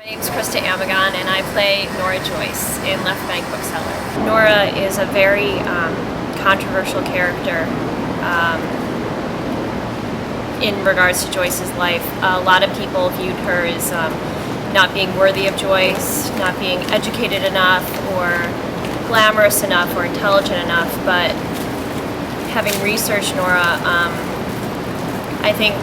My name's Krista Amigone, and I play Nora Joyce in Left Bank Bookseller. Nora is a very controversial character in regards to Joyce's life. A lot of people viewed her as not being worthy of Joyce, not being educated enough, or glamorous enough, or intelligent enough, but having researched Nora, I think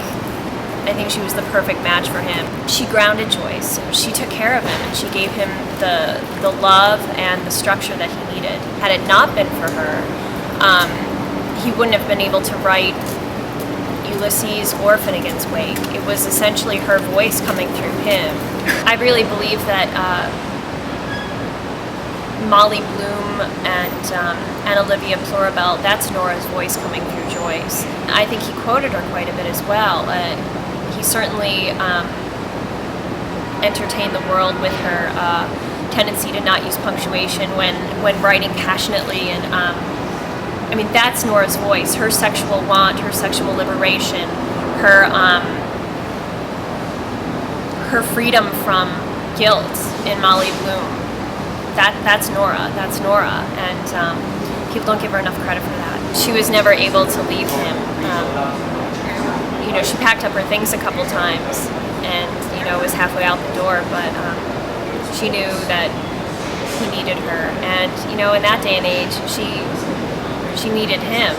she was the perfect match for him. She grounded Joyce. She took care of him, and she gave him the love and the structure that he needed. Had it not been for her, he wouldn't have been able to write Ulysses or Finnegan's Wake. It was essentially her voice coming through him. I really believe that Molly Bloom and Olivia Plurabelle, that's Nora's voice coming through Joyce. I think he quoted her quite a bit as well. He certainly entertained the world with her tendency to not use punctuation when writing passionately, and I mean, that's Nora's voice. Her sexual want, her sexual liberation, her freedom from guilt in Molly Bloom. That's Nora. That's Nora, and people don't give her enough credit for that. She was never able to leave him. She packed up her things a couple times, and was halfway out the door, but she knew that he needed her, and in that day and age, she needed him,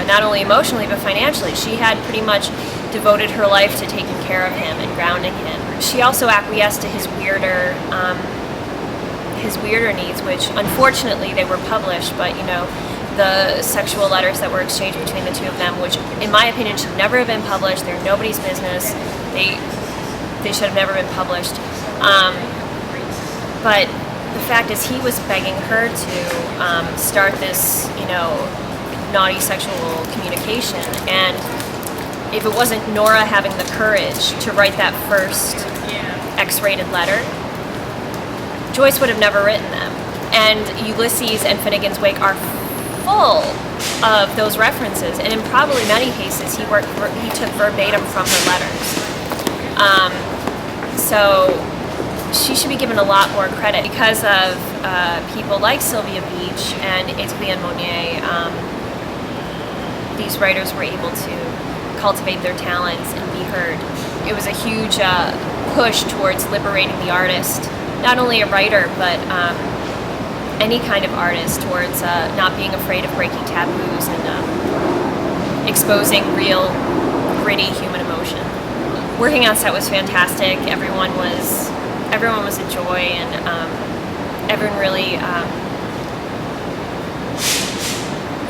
not only emotionally but financially. She had pretty much devoted her life to taking care of him and grounding him. She also acquiesced to his weirder needs, which unfortunately they were published, but the sexual letters that were exchanged between the two of them, which in my opinion should never have been published. They're nobody's business. They should have never been published. But the fact is, he was begging her to start this, naughty sexual communication, and if it wasn't Nora having the courage to write that first X-rated letter, Joyce would have never written them. And Ulysses and Finnegan's Wake are full of those references, and in probably many cases he took verbatim from her letters. So she should be given a lot more credit because of people like Sylvia Beach and Étienne Monnier. These writers were able to cultivate their talents and be heard. It was a huge push towards liberating the artist, not only a writer, but any kind of artist, towards not being afraid of breaking taboos and exposing real, gritty human emotion. Working on set was fantastic. Everyone was a joy, and everyone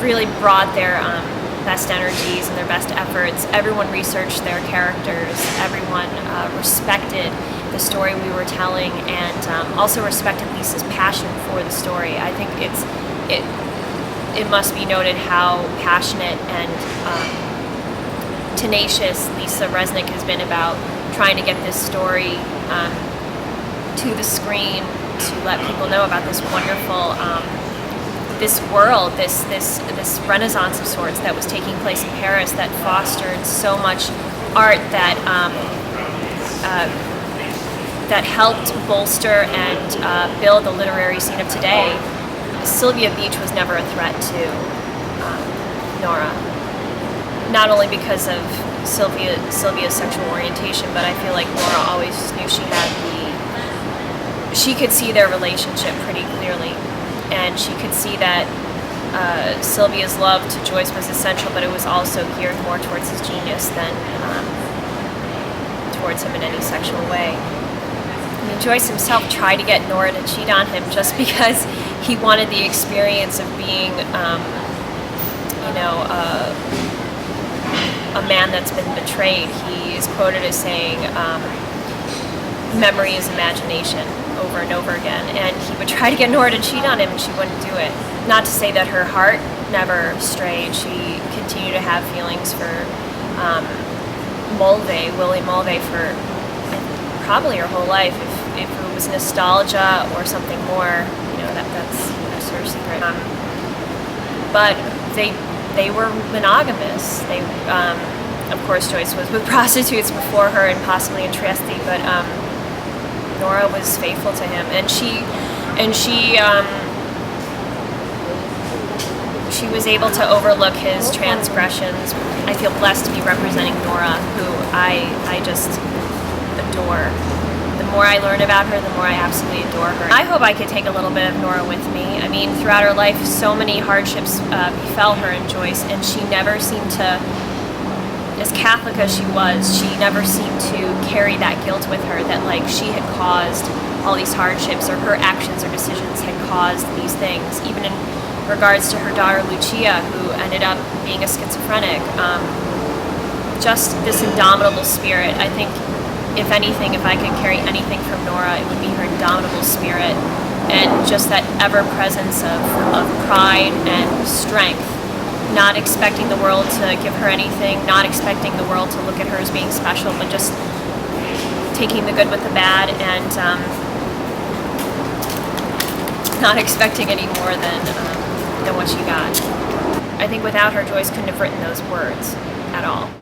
really brought their best energies and their best efforts. Everyone researched their characters. Everyone respected the story we were telling, and also respected Lisa's passion for the story. I think it must be noted how passionate and tenacious Lisa Resnick has been about trying to get this story to the screen, to let people know about this wonderful this world, this renaissance of sorts that was taking place in Paris, that fostered so much art that that helped bolster and build the literary scene of today. Sylvia Beach was never a threat to Nora, not only because of Sylvia's sexual orientation, but I feel like Nora always knew she could see their relationship pretty clearly, and she could see that Sylvia's love to Joyce was essential, but it was also geared more towards his genius than towards him in any sexual way. I mean, Joyce himself tried to get Nora to cheat on him just because he wanted the experience of being, a man that's been betrayed. He is quoted as saying, memory is imagination, over and over again. And he would try to get Nora to cheat on him, and she wouldn't do it. Not to say that her heart never strayed. She continued to have feelings for Willie Mulvey, for probably her whole life. If it was nostalgia or something more, that's her secret. But they were monogamous. They, of course, Joyce was with prostitutes before her and possibly in Trieste, but Nora was faithful to him, and she was able to overlook his transgressions. I feel blessed to be representing Nora, who I just adore. The more I learn about her, the more I absolutely adore her. I hope I could take a little bit of Nora with me. I mean, throughout her life, so many hardships befell her and Joyce, and she never seemed to, as Catholic as she was, she never seemed to carry that guilt with her, that like she had caused all these hardships, or her actions or decisions had caused these things. Even in regards to her daughter Lucia, who ended up being a schizophrenic. Just this indomitable spirit. I think, if anything, if I could carry anything from Nora, it would be her indomitable spirit, and just that ever-presence of pride and strength, not expecting the world to give her anything, not expecting the world to look at her as being special, but just taking the good with the bad, and not expecting any more than what she got. I think without her, Joyce couldn't have written those words at all.